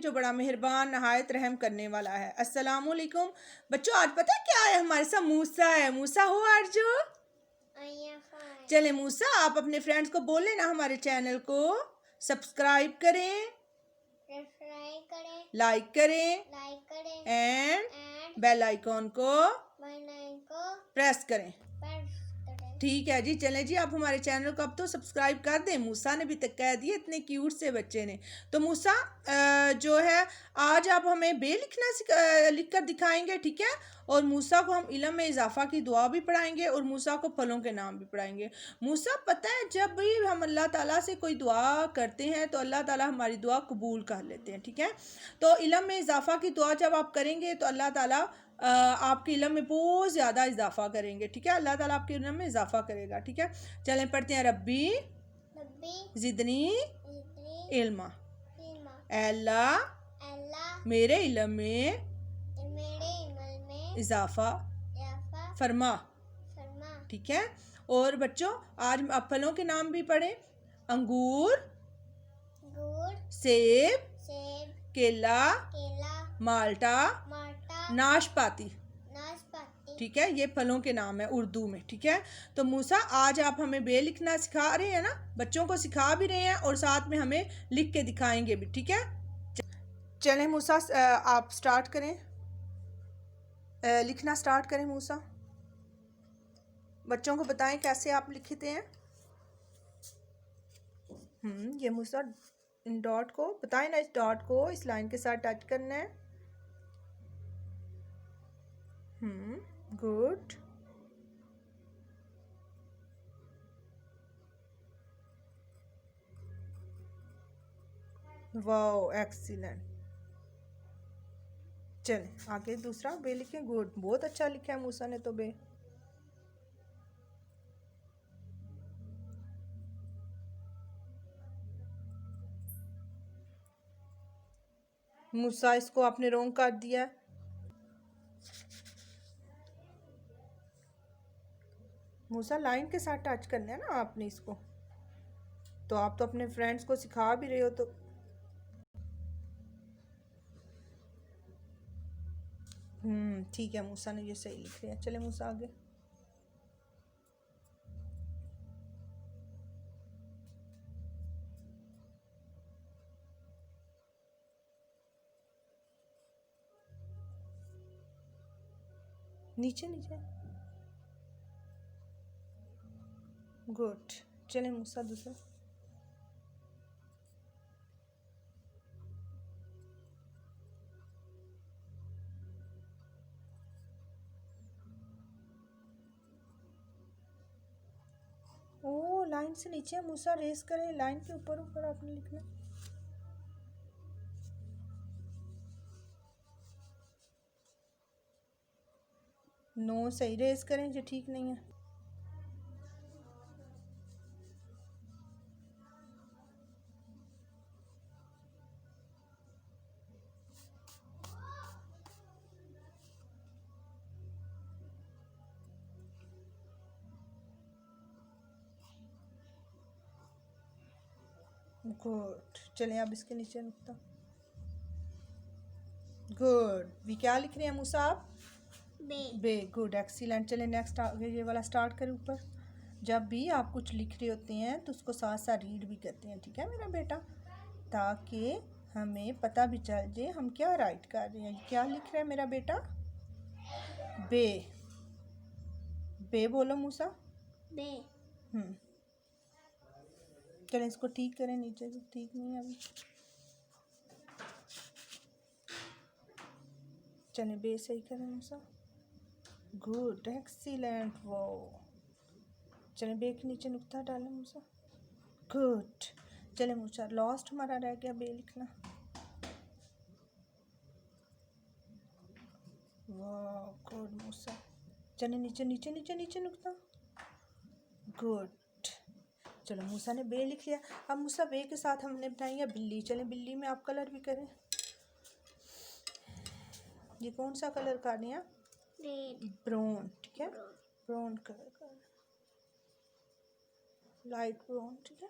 जो बड़ा मेहरबान नहायत रहम करने वाला है। अस्सलाम वालेकुम बच्चों, आज पता है क्या है? हमारे साथ मूसा है। मूसा हो आरजू? चले मूसा, आप अपने फ्रेंड्स को बोले ना हमारे चैनल को सब्सक्राइब करें, लाइक करें एंड बेल आइकॉन को प्रेस करें। ठीक है जी, चलें जी, आप हमारे चैनल को अब तो सब्सक्राइब कर दें। मूसा ने भी तक कह दिए, इतने क्यूट से बच्चे ने। तो मूसा जो है आज आप हमें बे लिखना लिख कर दिखाएंगे, ठीक है? और मूसा को हम इल्म में इजाफा की दुआ भी पढ़ाएंगे और मूसा को फलों के नाम भी पढ़ाएंगे। मूसा, पता है जब भी हम अल्लाह ताला से कोई दुआ करते हैं तो अल्लाह ताला हमारी दुआ कबूल कर लेते हैं, ठीक है? तो इल्म में इजाफा की दुआ जब आप करेंगे तो अल्लाह ताला आपके इल्म में बहुत ज़्यादा इजाफा करेंगे, ठीक है? अल्लाह ताला आपके इल्म में इजाफा करेगा, ठीक है? चलें पढ़ते हैं। रब्बी ज़िदनी इल्मा, अल्लाह मेरे इल्म में इजाफा फरमा, ठीक है? और बच्चों आज आप फलों के नाम भी पढ़ें। अंगूर, सेब, केला, माल्टा, नाशपाती, ठीक है? ये फलों के नाम है उर्दू में, ठीक है? तो मूसा आज आप हमें बे लिखना सिखा रहे हैं ना, बच्चों को सिखा भी रहे हैं और साथ में हमें लिख के दिखाएंगे भी, ठीक है? चलें मूसा, आप स्टार्ट करें, लिखना स्टार्ट करें। मूसा, बच्चों को बताएं कैसे आप लिखते हैं। ये मूसा इन डॉट को बताएं ना, इस डॉट को इस लाइन के साथ टच करना है। गुड। Wow, excellent. चलें आगे दूसरा बे लिखें। गुड, बहुत अच्छा लिखा है मूसा ने तो बे। मूसा, इसको आपने रॉन्ग कर दिया। मूसा, लाइन के साथ टच करना है ना आपने इसको। तो आप तो अपने फ्रेंड्स को सिखा भी रहे हो तो ठीक है। मूसा ने ये सही लिख लिया। चले मूसा आगे। नीचे नीचे। गुड। चले मूसा दूसरा। ओ, लाइन से नीचे मूसा, रेस करें। लाइन के ऊपर ऊपर आपने लिखना। नो, सही रेस करें, जो ठीक नहीं है। गुड। चलें अब इसके नीचे नुक्ता। गुड। भी क्या लिख रहे हैं मूसा आप? बे। Good, excellent. चलें नेक्स्ट आगे ये वाला स्टार्ट करें ऊपर। जब भी आप कुछ लिख रहे होते हैं तो उसको साथ साथ रीड भी करते हैं, ठीक है मेरा बेटा? ताकि हमें पता भी चल जाए हम क्या राइट कर रहे हैं। क्या लिख रहा है मेरा बेटा? बे। बे बोलो मूसा। बे। चलें इसको ठीक करें, नीचे से ठीक नहीं है अभी। चलें बे सही करें मूसा। Good, excellent. वो चलें बे के नीचे नुक्ता डालें मूसा। गुड। चलें मूसा, लास्ट हमारा रह गया बे लिखना। वाह, गुड मूसा। चलें नीचे नीचे नीचे नीचे नुक्ता। गुड। चलो मूसा ने बे लिख लिया। अब मूसा बे के साथ हमने बनाई है बिल्ली। चलें बिल्ली में आप कलर भी करें। ये कौन सा कलर कर रहे हैं? ब्राउन, ठीक है? ब्राउन कलर का, लाइट ब्राउन, ठीक है?